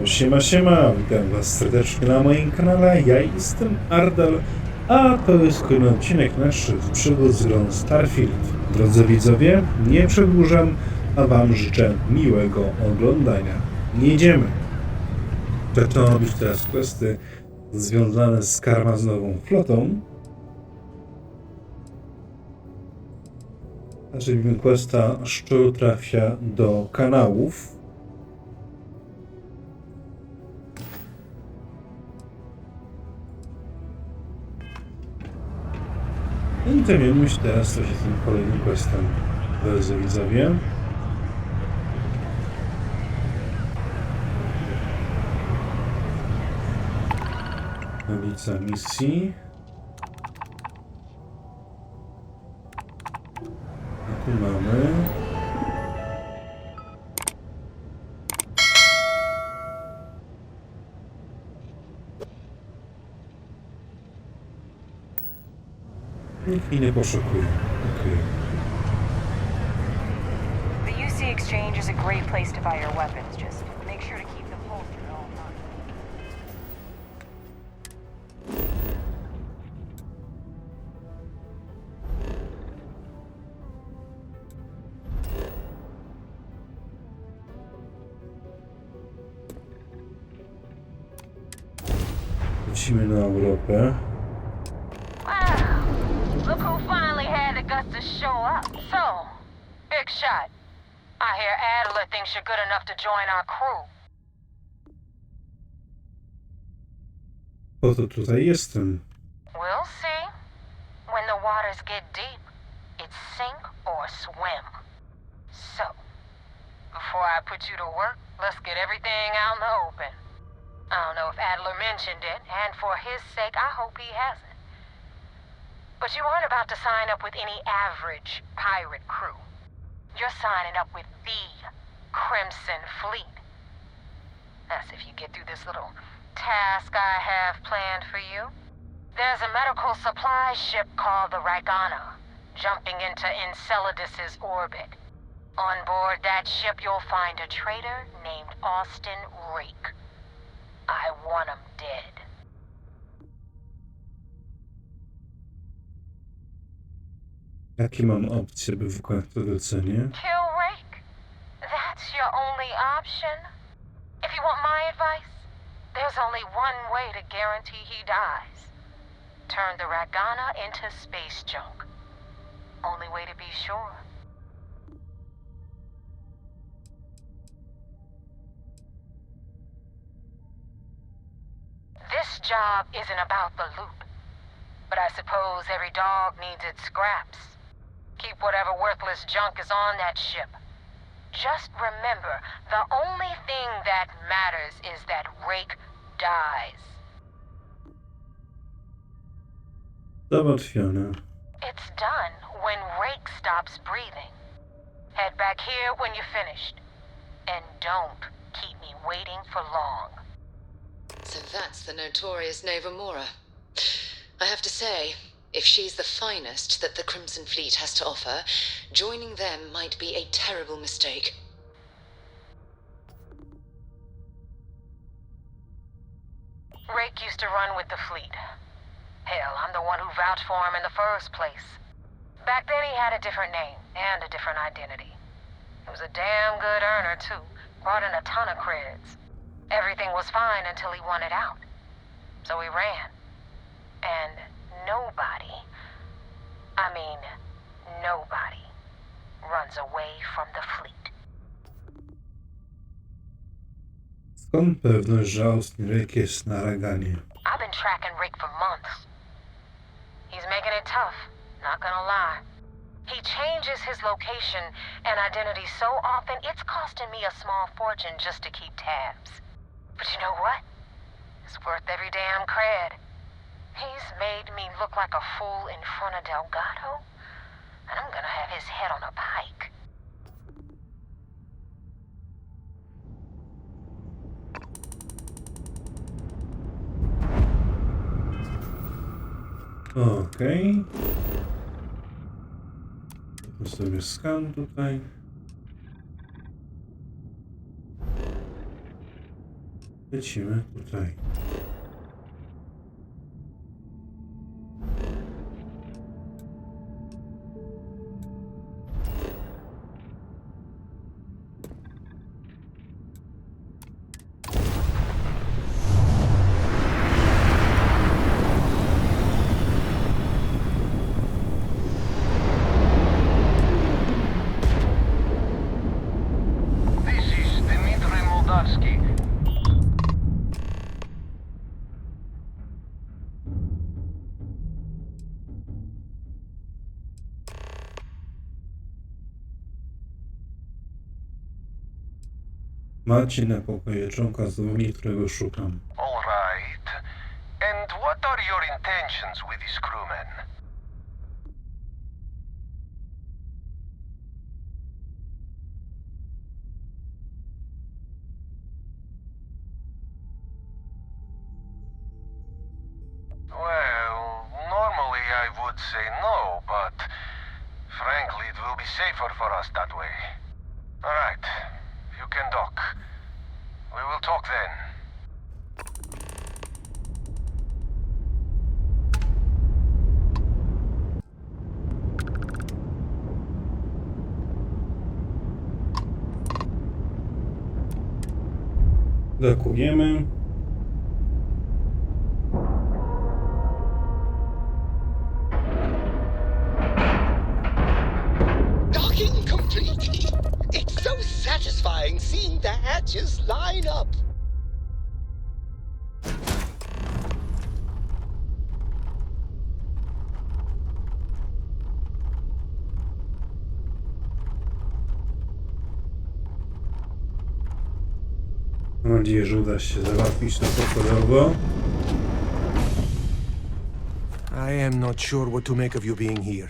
Siema, siema, witam was serdecznie na moim kanale, ja jestem Ardal, a to jest kolejny odcinek naszych przygód z grą Starfield. Drodzy widzowie, nie przedłużam, a wam życzę miłego oglądania. Jedziemy! Zaczynam robić teraz questy związane z karmazynową flotą. Zacznijmy questa Szczur Trafia do Kanałów. I zajmiemy się teraz coś tym kolejnym questem, drodzy widzowie. Tablica misji. A tu mamy... Nikt mnie nie poszukuje. Okay. The UC exchange is a great place to buy your weapons. Just make sure to keep them holstered at all times. Lecimy na Europę. Look who finally had the guts to show up. So, big shot. I hear Adler thinks you're good enough to join our crew. Po to tutaj jestem. We'll see. When the waters get deep, it's sink or swim. So, before I put you to work, let's get everything out in the open. I don't know if Adler mentioned it, and for his sake, I hope he hasn't. But you aren't about to sign up with any average pirate crew. You're signing up with the Crimson Fleet. That's if you get through this little task I have planned for you. There's a medical supply ship called the Ragana, jumping into Enceladus's orbit. On board that ship you'll find a traitor named Austin Rake. I want him dead. Jakie mam opcje, by wykonać to zlecenie? Kill Rake? That's your only option? If you want my advice, there's only one way to guarantee he dies. Turn the Ragana into space junk. Only way to be sure. This job isn't about the loot, but I suppose every dog needs its scraps. Keep whatever worthless junk is on that ship. Just remember, the only thing that matters is that Rake dies. Załatwione. It's done when Rake stops breathing. Head back here when you're finished. And don't keep me waiting for long. So that's the notorious Nova Mora. I have to say, if she's the finest that the Crimson Fleet has to offer, joining them might be a terrible mistake. Rake used to run with the fleet. Hell, I'm the one who vouched for him in the first place. Back then he had a different name and a different identity. He was a damn good earner, too. Brought in a ton of creds. Everything was fine until he wanted out. So he ran. And nobody, nobody runs away from the fleet. Skąd pewność, że Austin Rake jest na Raganie? I've been tracking Rick for months. He's making it tough, not gonna lie. He changes his location and identity so often, it's costing me a small fortune just to keep tabs. But you know what? It's worth every damn cred. He's made me look like a fool in front of Delgado, and I'm gonna have his head on a pike. Okej. Zróbmy sobie skan tutaj. Lecimy tutaj. Macie na pokoje członka z wami, którego szukam. All right. And what are your intentions with these crewmen? Well, normally I would say no, but frankly it will be safer for us that way. All right. You can dock. We will talk then. Dokujemy. Docking complete. It's so satisfying seeing the hatches line up. Mam nadzieję, że uda się załatwić to pokojowo. I am not sure what to make of you being here.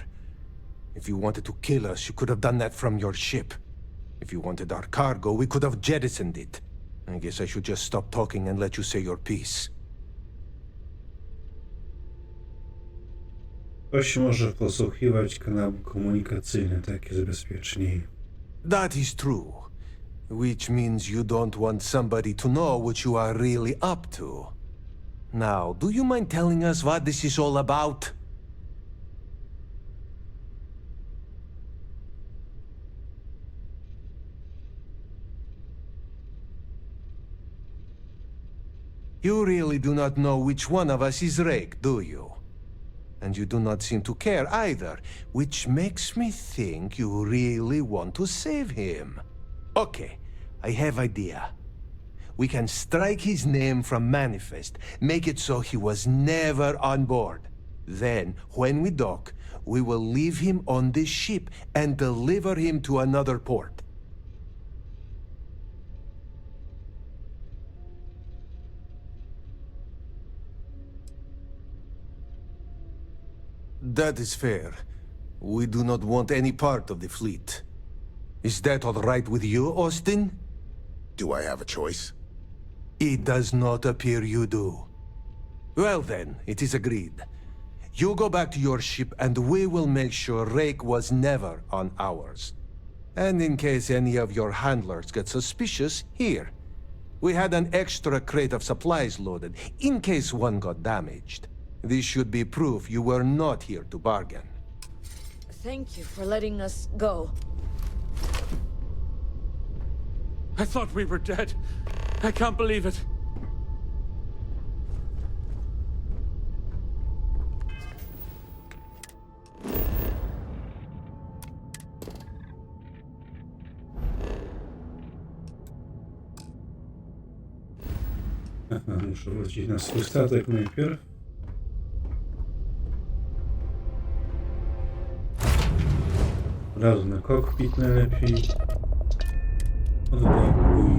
If you wanted to kill us, you could have done that from your ship. If you wanted our cargo, we could have jettisoned it. I guess I should just stop talking and let you say your piece. Ktoś może posłuchiwać kanału komunikacyjny, tak jest bezpieczniej. That is true. Which means you don't want somebody to know what you are really up to. Now, do you mind telling us what this is all about? You really do not know which one of us is Rake, do you? And you do not seem to care either, which makes me think you really want to save him. Okay, I have idea. We can strike his name from Manifest, make it so he was never on board. Then, when we dock, we will leave him on this ship and deliver him to another port. That is fair. We do not want any part of the fleet. Is that all right with you, Austin? Do I have a choice? It does not appear you do. Well then, it is agreed. You go back to your ship and we will make sure Rake was never on ours. And in case any of your handlers get suspicious, here. We had an extra crate of supplies loaded, in case one got damaged. This should be proof you were not here to bargain. Thank you for letting us go. I thought we were dead. I can't believe it. Muszę wrócić na swój statek najpierw. Od razu na kokpit najlepiej. Odblokuj.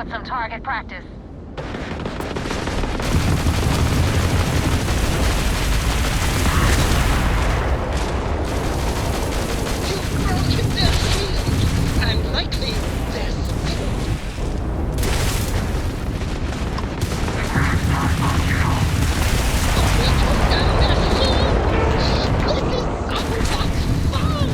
got some target practice. You've broken their shield, and likely their spirit. We took down their shield! This is so much fun!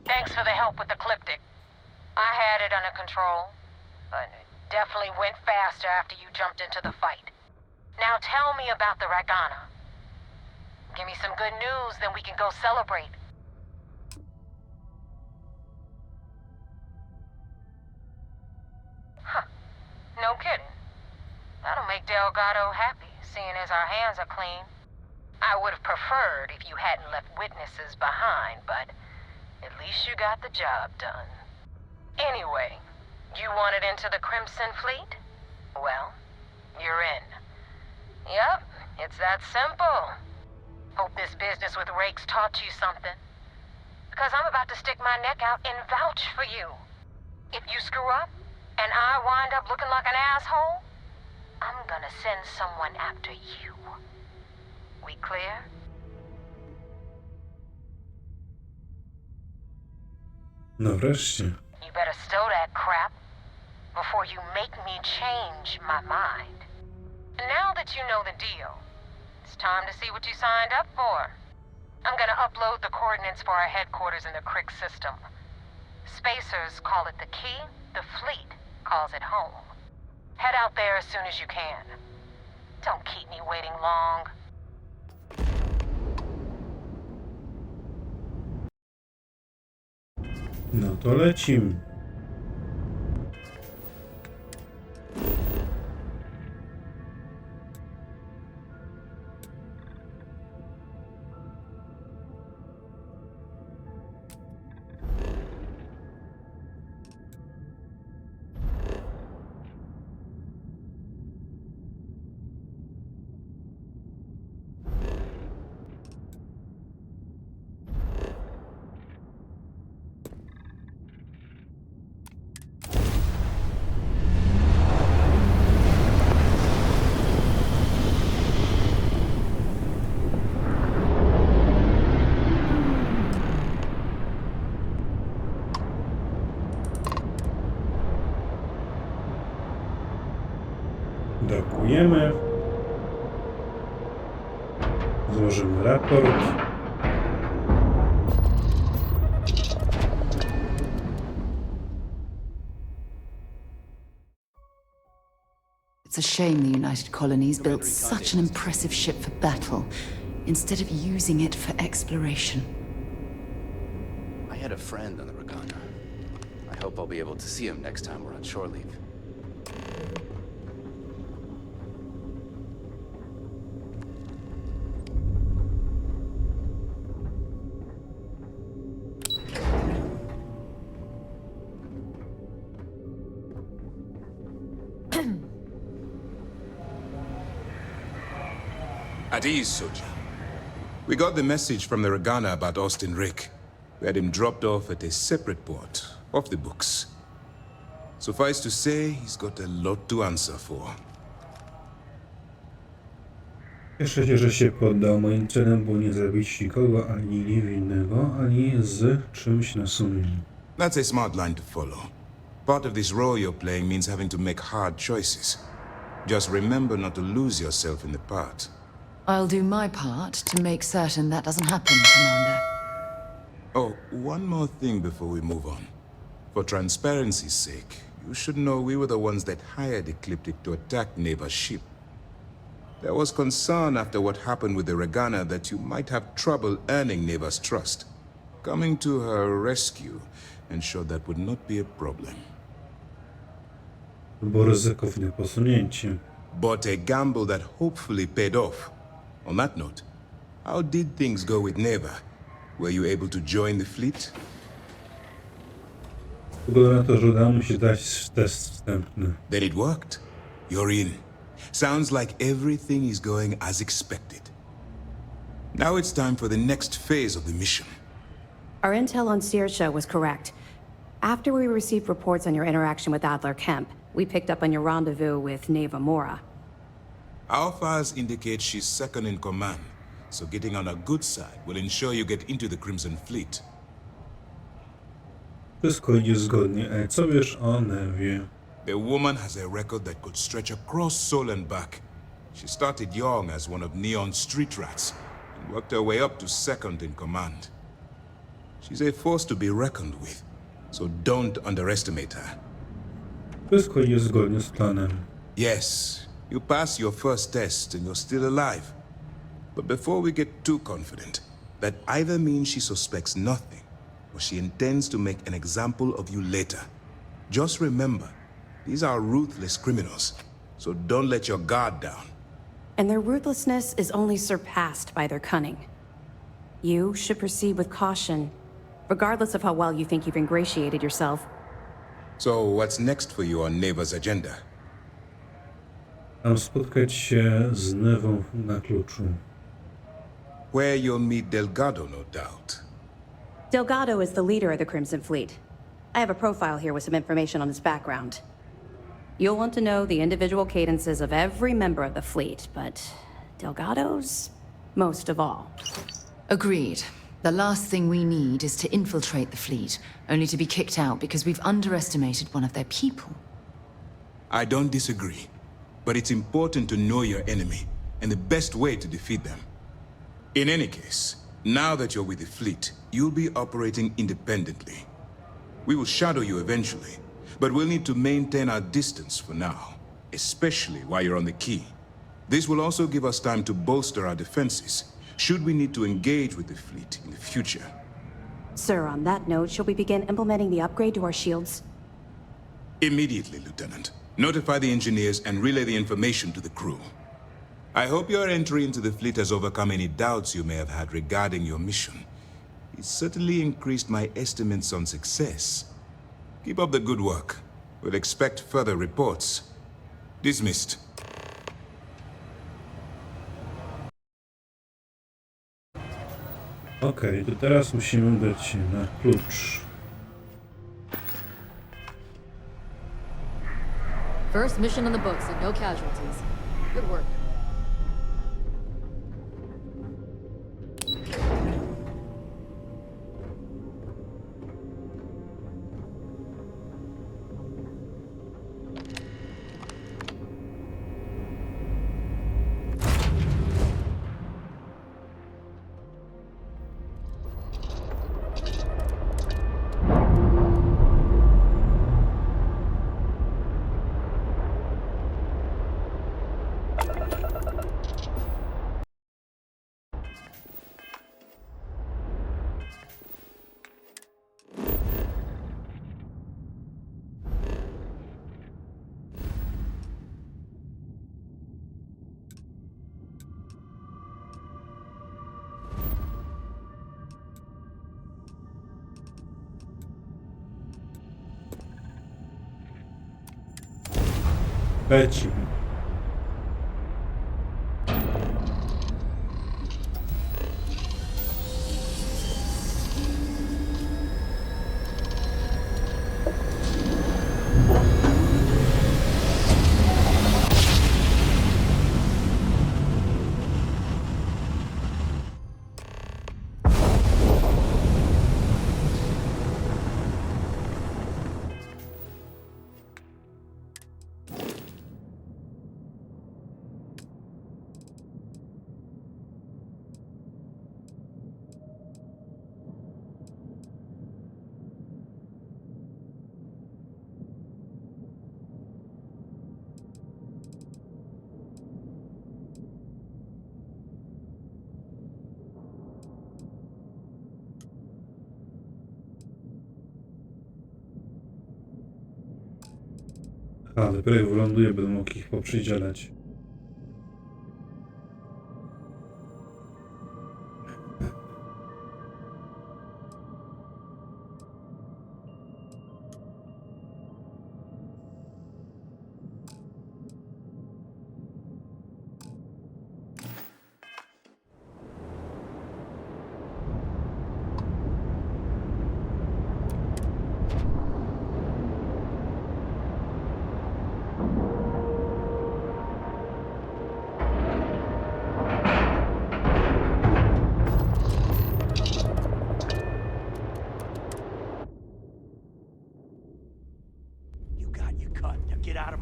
Thanks for the help with the Cliptic. I had it under control, but it definitely went faster after you jumped into the fight. Now tell me about the Ragana. Give me some good news, then we can go celebrate. Huh. No kidding. That'll make Delgado happy, seeing as our hands are clean. I would have preferred if you hadn't left witnesses behind, but at least you got the job done. Anyway, you wanted into the Crimson Fleet? Well, you're in. Yep, it's that simple. Hope this business with Rakes taught you something. Because I'm about to stick my neck out and vouch for you. If you screw up, and I wind up looking like an asshole, I'm gonna send someone after you. We clear? No wreszcie. You better stow that crap before you make me change my mind. Now that you know the deal, it's time to see what you signed up for. I'm gonna upload the coordinates for our headquarters in the Crick system. Spacers call it the key, the fleet calls it home. Head out there as soon as you can. Don't keep me waiting long. No to lecimy. Dokujemy. Złożymy raport. It's a shame the United Colonies built such an impressive ship for battle, instead of using it for exploration. I had a friend on the Ragana. I hope I'll be able to see him next time we're on shore leave. At ease, soldier. We got the message from the Ragana about Austin Rick. We had him dropped off at a separate port, off the books. Suffice to say, he's got a lot to answer for. Cieszę się, że się poddał moim celem, bo nie zabić nikogo, ani niewinnego, ani z czymś na sumieniu. That's a smart line to follow. Part of this role you're playing means having to make hard choices. Just remember not to lose yourself in the part. I'll do my part to make certain that doesn't happen, Commander. Oh, one more thing before we move on. For transparency's sake, you should know we were the ones that hired Ecliptic to attack Neva's ship. There was concern after what happened with the Ragana that you might have trouble earning Neva's trust. Coming to her rescue ensured that would not be a problem. To było ryzykowne posunięcie. but a gamble that hopefully paid off. On that note, how did things go with Neva? Were you able to join the fleet? Wygląda na to, że udało mu się dać test wstępny. Then it worked. You're in. Sounds like everything is going as expected. Now it's time for the next phase of the mission. Our intel on Saoirse was correct. After we received reports on your interaction with Adler Kemp, we picked up on your rendezvous with Neva Mora. Our files indicate she's second in command, so getting on her good side will ensure you get into the Crimson Fleet. Wszystko idzie zgodnie. Co wiesz o Newie? The woman has a record that could stretch across Sol and back. She started young as one of Neon's street rats and worked her way up to second in command. She's a force to be reckoned with, so don't underestimate her. Wszystko idzie zgodnie z planem. Yes, you passed your first test and you're still alive. But before we get too confident, that either means she suspects nothing, or she intends to make an example of you later. Just remember, these are ruthless criminals, so don't let your guard down. And their ruthlessness is only surpassed by their cunning. You should proceed with caution, regardless of how well you think you've ingratiated yourself. So what's next for you on Neva's agenda? Mam spotkać się z Newą na kluczu. Where you'll meet Delgado, no doubt. Delgado is the leader of the Crimson Fleet. I have a profile here with some information on his background. You'll want to know the individual cadences of every member of the fleet, but Delgado's most of all. Agreed. The last thing we need is to infiltrate the fleet, only to be kicked out because we've underestimated one of their people. I don't disagree, but it's important to know your enemy and the best way to defeat them. In any case, now that you're with the fleet, you'll be operating independently. We will shadow you eventually, but we'll need to maintain our distance for now, especially while you're on the key. This will also give us time to bolster our defenses, should we need to engage with the fleet in the future. Sir, on that note, shall we begin implementing the upgrade to our shields? Immediately, Lieutenant. Notify the engineers and relay the information to the crew. I hope your entry into the fleet has overcome any doubts you may have had regarding your mission. It's certainly increased my estimates on success. Keep up the good work. We'll expect further reports. Dismissed. Okej, to teraz musimy udać się na klucz. First mission on the books and no casualties. Good work. Lecimy. A, dopiero jak wyląduję, będę mógł ich poprzydzielać.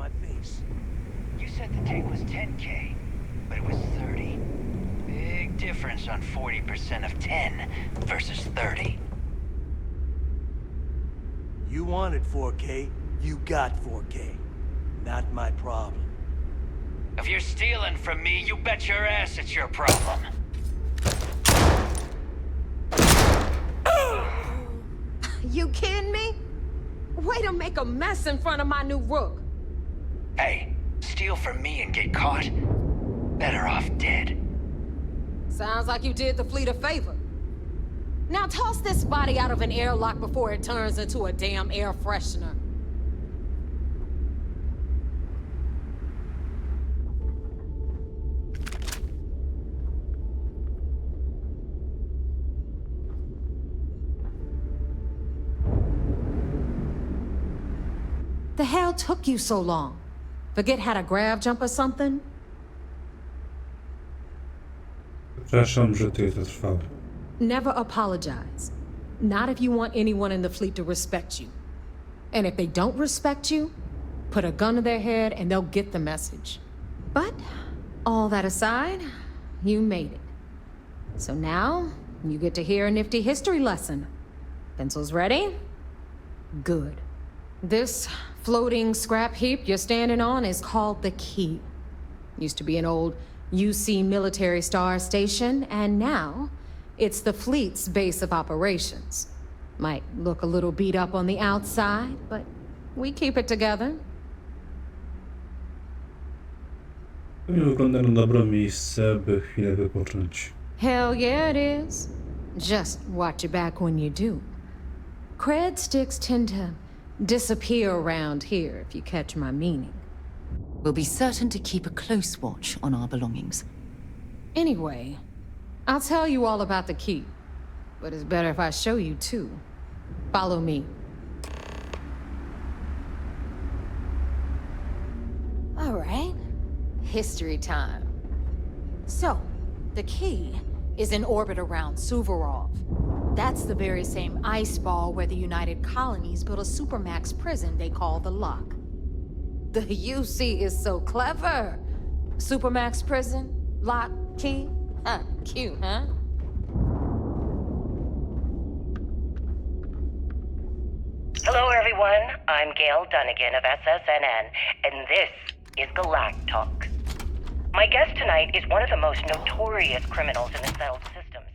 my face. You said the take was 10K, but it was 30. Big difference on 40% of 10 versus 30. You wanted 4K, you got 4K. Not my problem. If you're stealing from me, you bet your ass it's your problem. You kidding me? Way to make a mess in front of my new rook. Hey, steal from me and get caught? Better off dead. Sounds like you did the fleet a favor. Now toss this body out of an airlock before it turns into a damn air freshener. The hell took you so long? Forget how to grav jump or something? Przepraszam, że tyle to trwało. Never apologize. Not if you want anyone in the fleet to respect you. And if they don't respect you, put a gun to their head and they'll get the message. But, all that aside, you made it. So now, you get to hear a nifty history lesson. Pencils ready? Good. This floating scrap heap you're standing on is called the Key. Used to be an old UC military star station, and now it's the fleet's base of operations. Might look a little beat up on the outside, but we keep it together. Pewnie wygląda na dobre miejsce, by chwilę wypocząć. Hell yeah, it is. Just watch your back when you do. Cred sticks tend to disappear around here, if you catch my meaning. We'll be certain to keep a close watch on our belongings. Anyway, I'll tell you all about the Key. But it's better if I show you too. Follow me. All right. History time. So, the Key is in orbit around Suvorov. That's the very same ice ball where the United Colonies built a supermax prison they call the Lock. The UC is so clever. Supermax prison, Lock, Key. Cute, huh? Hello, everyone. I'm Gail Dunnigan of SSNN, and this is Galactalk. My guest tonight is one of the most notorious criminals in the settled systems.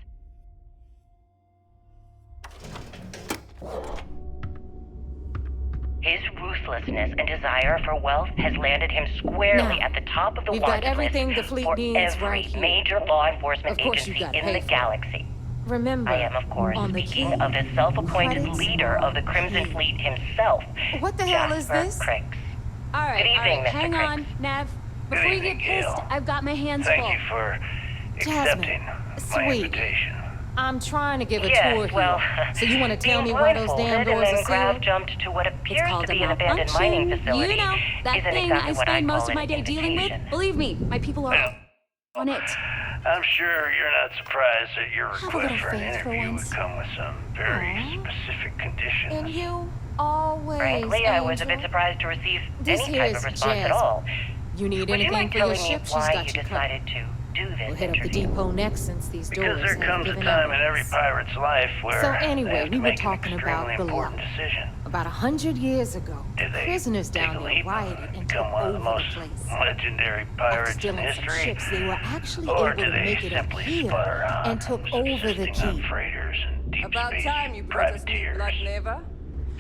His ruthlessness and desire for wealth has landed him squarely at the top of the wanted list for every major law enforcement agency in the galaxy. Remember, I am, of course, speaking of the self-appointed leader of the Crimson Fleet himself, What the hell is this? Crix. All right, Good evening, Mr. hang Crix. on, Nev. Before you get pissed, I've got my hands full. Thank you for accepting my invitation. I'm trying to give a Yes, tour here. well, So you want to tell me being why those damn blindfolded doors and are then Grav sealed? jumped to what appears It's called to be a an abandoned mining facility. You know, that isn't thing exactly I what spend most call of my an day dealing with. invitation. Believe me, my people are on it. I'm sure you're not surprised that your Have a request little for an faith for interview once. would come with some very specific conditions. And you always, Frankly, I was a bit Angel. surprised to receive This any here type is of response at Jasmine. all. You need Would you anything mind for your telling me ship? She's why got you you decided covered. to do this We'll hit up the interview? depot next since these doors Because there have comes a given time in every evidence. pirate's life where So they anyway, have to we were make an talking about extremely the important Lock. decision. About 100 years ago, Did they prisoners take down a there leap rioted and took become one of over the the most place. legendary After pirates in stealing some history? ships, they were actually Or able do to they make it up simply here spud around, and took over the subsisting on Key. freighters and deep About space time you privateers? blood liver.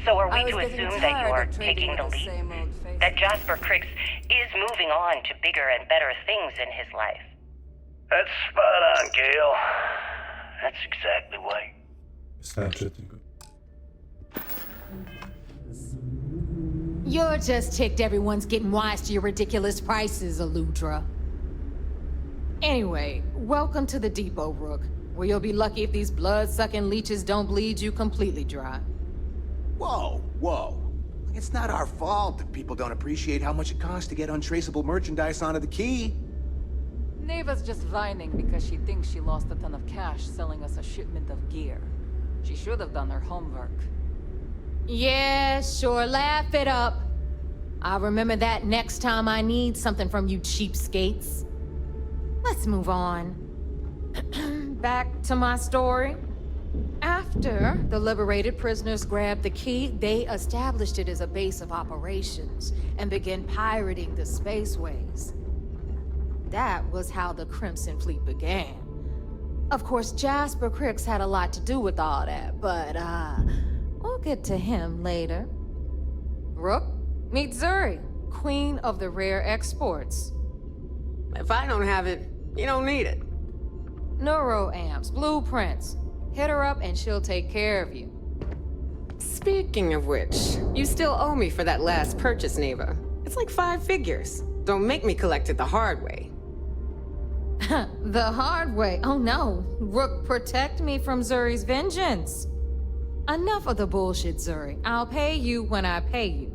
So are I we was to getting assume that you tired are of trading taking the with the leap? same old faces. That Jasper Crix is moving on to bigger and better things in his life? That's spot on, Gail. That's exactly right. Wystarczy tego. You're just ticked everyone's getting wise to your ridiculous prices, Aludra. Anyway, welcome to the depot, Rook, where you'll be lucky if these blood-sucking leeches don't bleed you completely dry. Whoa, whoa. It's not our fault that people don't appreciate how much it costs to get untraceable merchandise onto the Key. Neva's just whining because she thinks she lost a ton of cash selling us a shipment of gear. She should have done her homework. Yeah, sure, laugh it up. I'll remember that next time I need something from you cheapskates. Let's move on. Back to my story. After the liberated prisoners grabbed the key, they established it as a base of operations and began pirating the spaceways. That was how the Crimson Fleet began. Of course, Jasper Cricks had a lot to do with all that, but we'll get to him later. Rook, meet Zuri, queen of the rare exports. If I don't have it, you don't need it. Neuroamps, blueprints. Hit her up and she'll take care of you. Speaking of which, you still owe me for that last purchase, Neva. It's like 5 figures. Don't make me collect it the hard way. The hard way? Oh no. Rook, protect me from Zuri's vengeance. Enough of the bullshit, Zuri. I'll pay you when I pay you.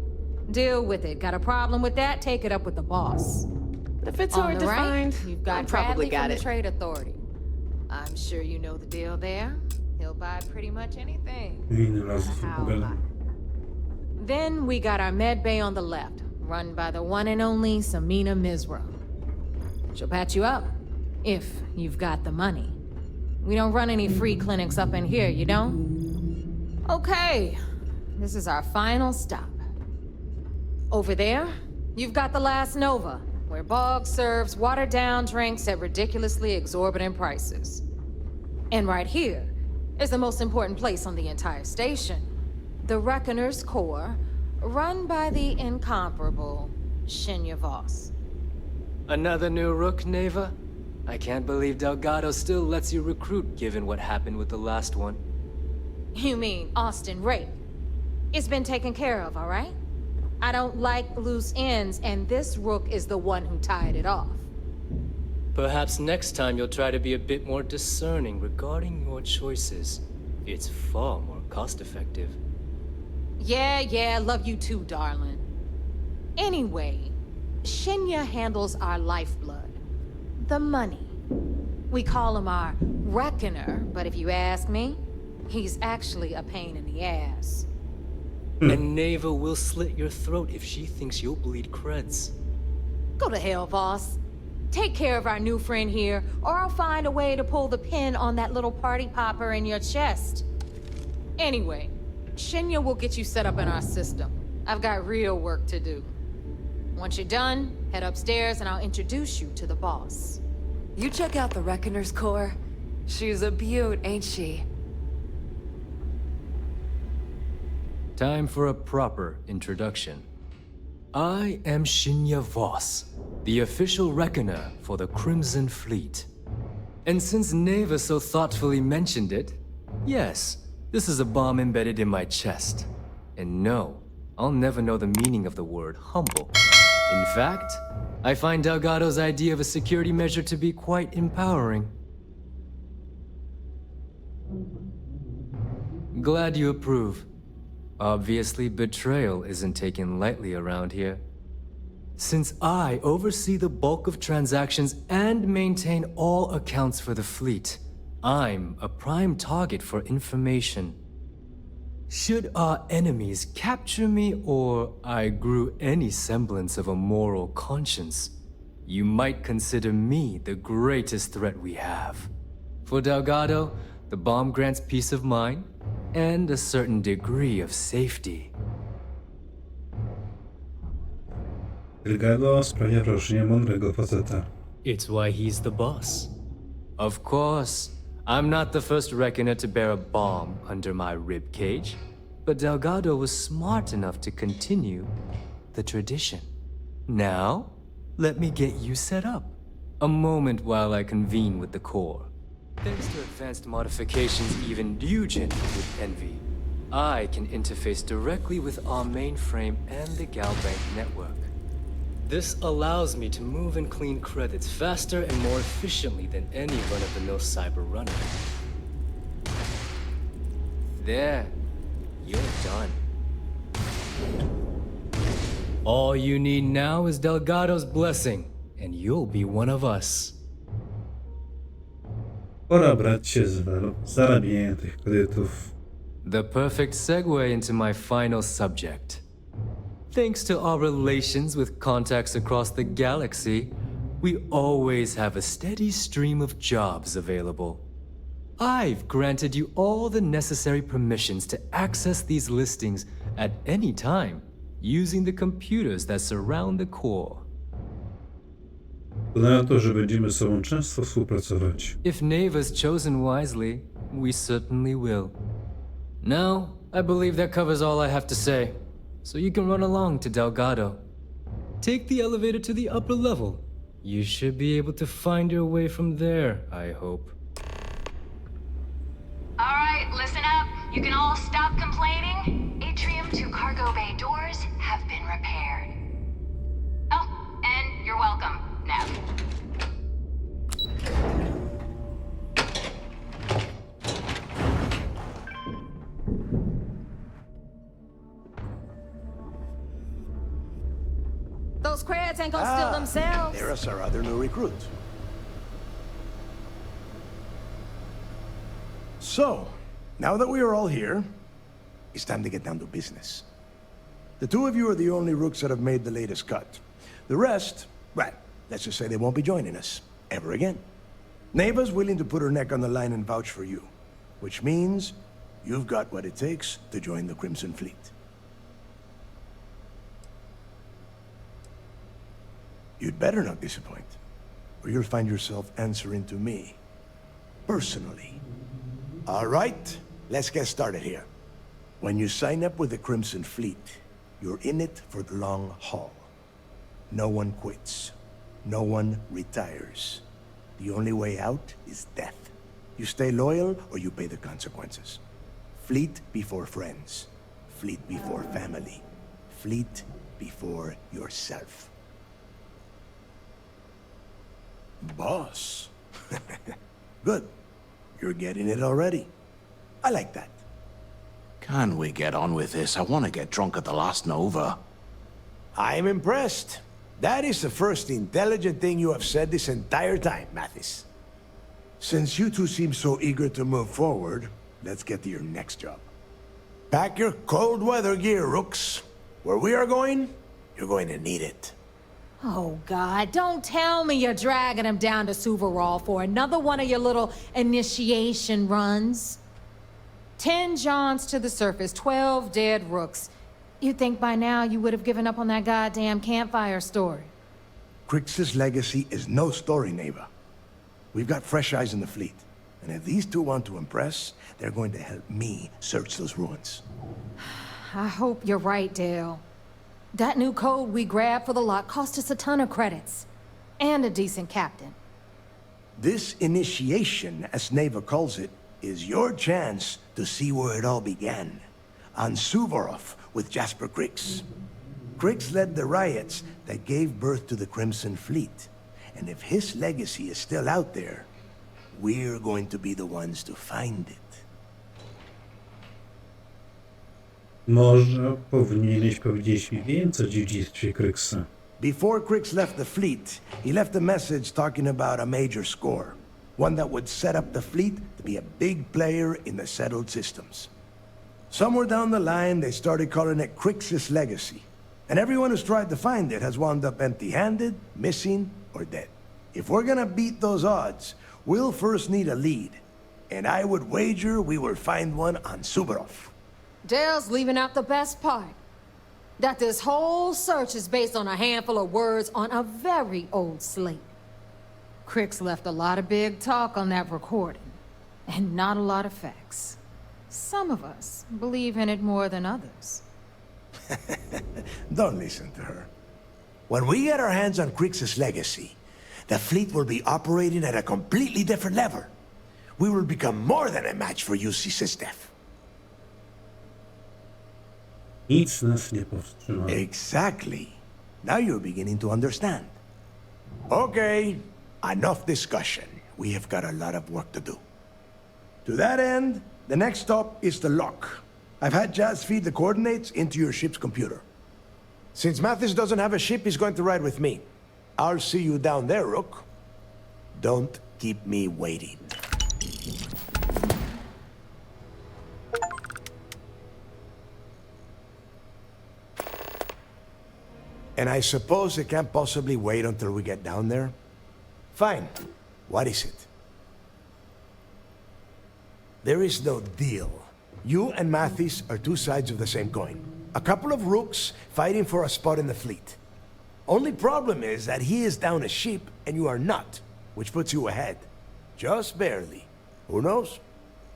Deal with it. Got a problem with that? Take it up with the boss. If it's hard to find, you've got I probably Bradley got from it. the Trade Authority. I'm sure you know the deal there. He'll buy pretty much anything. Then we got our med bay on the left, run by the one and only Samina Mizra. She'll patch you up, if you've got the money. We don't run any free clinics up in here, you don't? Okay, this is our final stop. Over there, you've got the last Nova, where Bog serves watered-down drinks at ridiculously exorbitant prices. And right here is the most important place on the entire station, the Reckoner's Core, run by the incomparable Shinya Voss. Another new Rook, Neva? I can't believe Delgado still lets you recruit, given what happened with the last one. You mean Austin Rake? It's been taken care of, all right? I don't like loose ends, and this Rook is the one who tied it off. Perhaps next time you'll try to be a bit more discerning regarding your choices. It's far more cost-effective. Yeah, love you too, darling. Anyway, Shinya handles our lifeblood. The money. We call him our Reckoner, but if you ask me, he's actually a pain in the ass. And Neva will slit your throat if she thinks you'll bleed creds. Go to hell, boss. Take care of our new friend here, or I'll find a way to pull the pin on that little party popper in your chest. Anyway, Shinya will get you set up in our system. I've got real work to do. Once you're done, head upstairs and I'll introduce you to the boss. You check out the Reckoner's Core. She's a beaut, ain't she? Time for a proper introduction. I am Shinya Voss, the official Reckoner for the Crimson Fleet. And since Neva so thoughtfully mentioned it, yes, this is a bomb embedded in my chest. And no, I'll never know the meaning of the word humble. In fact, I find Delgado's idea of a security measure to be quite empowering. Glad you approve. Obviously, betrayal isn't taken lightly around here. Since I oversee the bulk of transactions and maintain all accounts for the fleet, I'm a prime target for information. Should our enemies capture me or I grew any semblance of a moral conscience, you might consider me the greatest threat we have. For Delgado, the bomb grants peace of mind and a certain degree of safety. Delgado sprawia wrażenie mądrego faceta. It's why he's the boss. Of course, I'm not the first Reckoner to bear a bomb under my ribcage, but Delgado was smart enough to continue the tradition. Now, let me get you set up. A moment while I convene with the core. Thanks to advanced modifications even Nugent would envy, I can interface directly with our mainframe and the Galbank network. This allows me to move and clean credits faster and more efficiently than any run-of-the-mill cyber runner. There, you're done. All you need now is Delgado's blessing, and you'll be one of us. Pora brać się za zarabianie tych kredytów. The perfect segue into my final subject. Thanks to our relations with contacts across the galaxy, we always have a steady stream of jobs available. I've granted you all the necessary permissions to access these listings at any time, using the computers that surround the core. Na to, że będziemy z sobą często współpracować. If Neva's chosen wisely, we certainly will. Now, I believe that covers all I have to say, so you can run along to Delgado. Take the elevator to the upper level. You should be able to find your way from there, I hope. Alright, listen up. You can all stop complaining. Atrium to cargo bay doors have been repaired. Oh, and you're welcome, Nev. Those creds ain't gonna steal themselves. There's our other new recruit. So, now that we are all here, it's time to get down to business. The two of you are the only rooks that have made the latest cut. The rest, well, let's just say they won't be joining us ever again. Neva's willing to put her neck on the line and vouch for you, which means you've got what it takes to join the Crimson Fleet. You'd better not disappoint, or you'll find yourself answering to me, personally. All right, let's get started here. When you sign up with the Crimson Fleet, you're in it for the long haul. No one quits. No one retires. The only way out is death. You stay loyal or you pay the consequences. Fleet before friends. Fleet before family. Fleet before yourself. Boss. Good. You're getting it already. I like that. Can we get on with this? I want to get drunk at the last Nova. I'm impressed. That is the first intelligent thing you have said this entire time, Mathis. Since you two seem so eager to move forward, let's get to your next job. Pack your cold weather gear, Rooks. Where we are going, you're going to need it. Oh, God, don't tell me you're dragging him down to Suvarol for another one of your little initiation runs. 10 Johns to the surface, 12 dead rooks. You'd think by now you would have given up on that goddamn campfire story. Crix's legacy is no story, Neva. We've got fresh eyes in the fleet. And if these two want to impress, they're going to help me search those ruins. I hope you're right, Dale. That new code we grabbed for the lot cost us a ton of credits. And a decent captain. This initiation, as Neva calls it, is your chance to see where it all began. On Suvorov with Jasper Crix. Crix led the riots that gave birth to the Crimson Fleet. And if his legacy is still out there, we're going to be the ones to find it. Może powinieneś powiedzieć mi więcej o dziedzictwie Crixa. Before Crix left the fleet, he left a message talking about a major score. One that would set up the fleet to be a big player in the settled systems. Somewhere down the line, they started calling it Crix's legacy. And everyone who's tried to find it has wound up empty-handed, missing, or dead. If we're gonna beat those odds, we'll first need a lead. And I would wager we will find one on Suvorov. Dale's leaving out the best part. That this whole search is based on a handful of words on a very old slate. Crix left a lot of big talk on that recording, and not a lot of facts. Some of us believe in it more than others. Don't listen to her. When we get our hands on Crix's legacy, the fleet will be operating at a completely different level. We will become more than a match for UC Systef. Nic nas nie powstrzyma. Exactly. Now you're beginning to understand. Okay, enough discussion. We have got a lot of work to do. To that end, the next stop is the lock. I've had Jazz feed the coordinates into your ship's computer. Since Mathis doesn't have a ship, he's going to ride with me. I'll see you down there, Rook. Don't keep me waiting. And I suppose it can't possibly wait until we get down there? Fine. What is it? There is no deal. You and Mathis are two sides of the same coin. A couple of rooks fighting for a spot in the fleet. Only problem is that he is down a ship and you are not, which puts you ahead. Just barely. Who knows?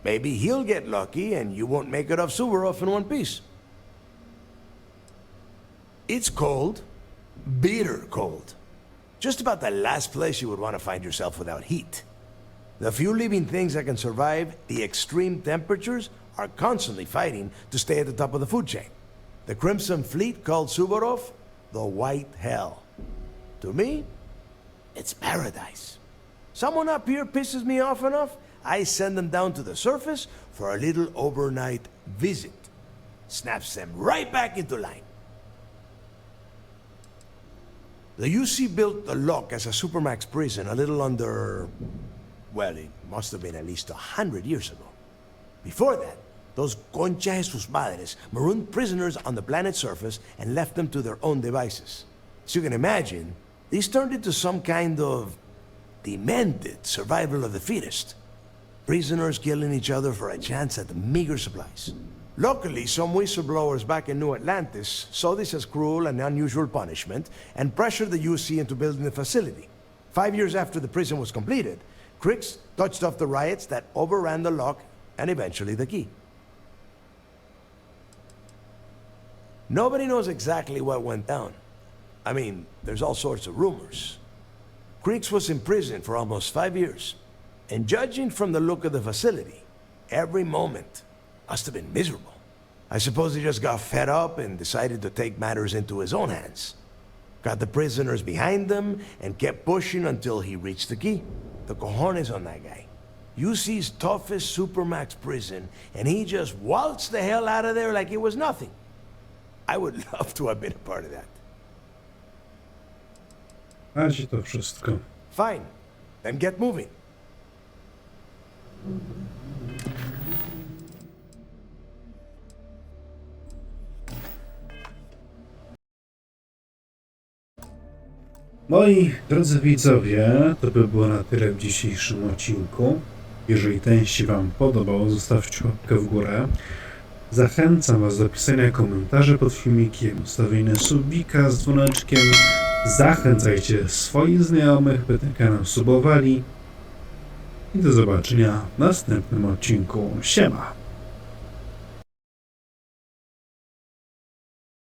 Maybe he'll get lucky and you won't make it off Suvorov in one piece. It's cold. Bitter cold. Just about the last place you would want to find yourself without heat. The few living things that can survive the extreme temperatures are constantly fighting to stay at the top of the food chain. The Crimson Fleet called Suvorov the White Hell. To me, it's paradise. Someone up here pisses me off enough, I send them down to the surface for a little overnight visit. Snaps them right back into line. The UC built the Lock as a Supermax prison a little under... well, it must have been at least 100 years ago. Before that, those concha de sus madres marooned prisoners on the planet's surface and left them to their own devices. As you can imagine, these turned into some kind of demented survival of the fittest. Prisoners killing each other for a chance at the meager supplies. Luckily, some whistleblowers back in New Atlantis saw this as cruel and unusual punishment and pressured the UC into building the facility. 5 years after the prison was completed, Crix touched off the riots that overran the Lock and eventually the Key. Nobody knows exactly what went down. I mean, there's all sorts of rumors. Crix was in prison for almost 5 years, and judging from the look of the facility, every moment must have been miserable. I suppose he just got fed up and decided to take matters into his own hands. Got the prisoners behind them and kept pushing until he reached the Key. The cojones on that guy. UC's toughest Supermax prison, and he just waltzed the hell out of there like it was nothing. I would love to have been a part of that. Macie to wszystko. Fine. Then get moving. Moi drodzy widzowie, to by było na tyle w dzisiejszym odcinku. Jeżeli ten się Wam podobał, zostawcie łapkę w górę. Zachęcam Was do pisania komentarzy pod filmikiem, ustawienia subika z dzwoneczkiem. Zachęcajcie swoich znajomych, by ten kanał subowali. I do zobaczenia w następnym odcinku. Siema!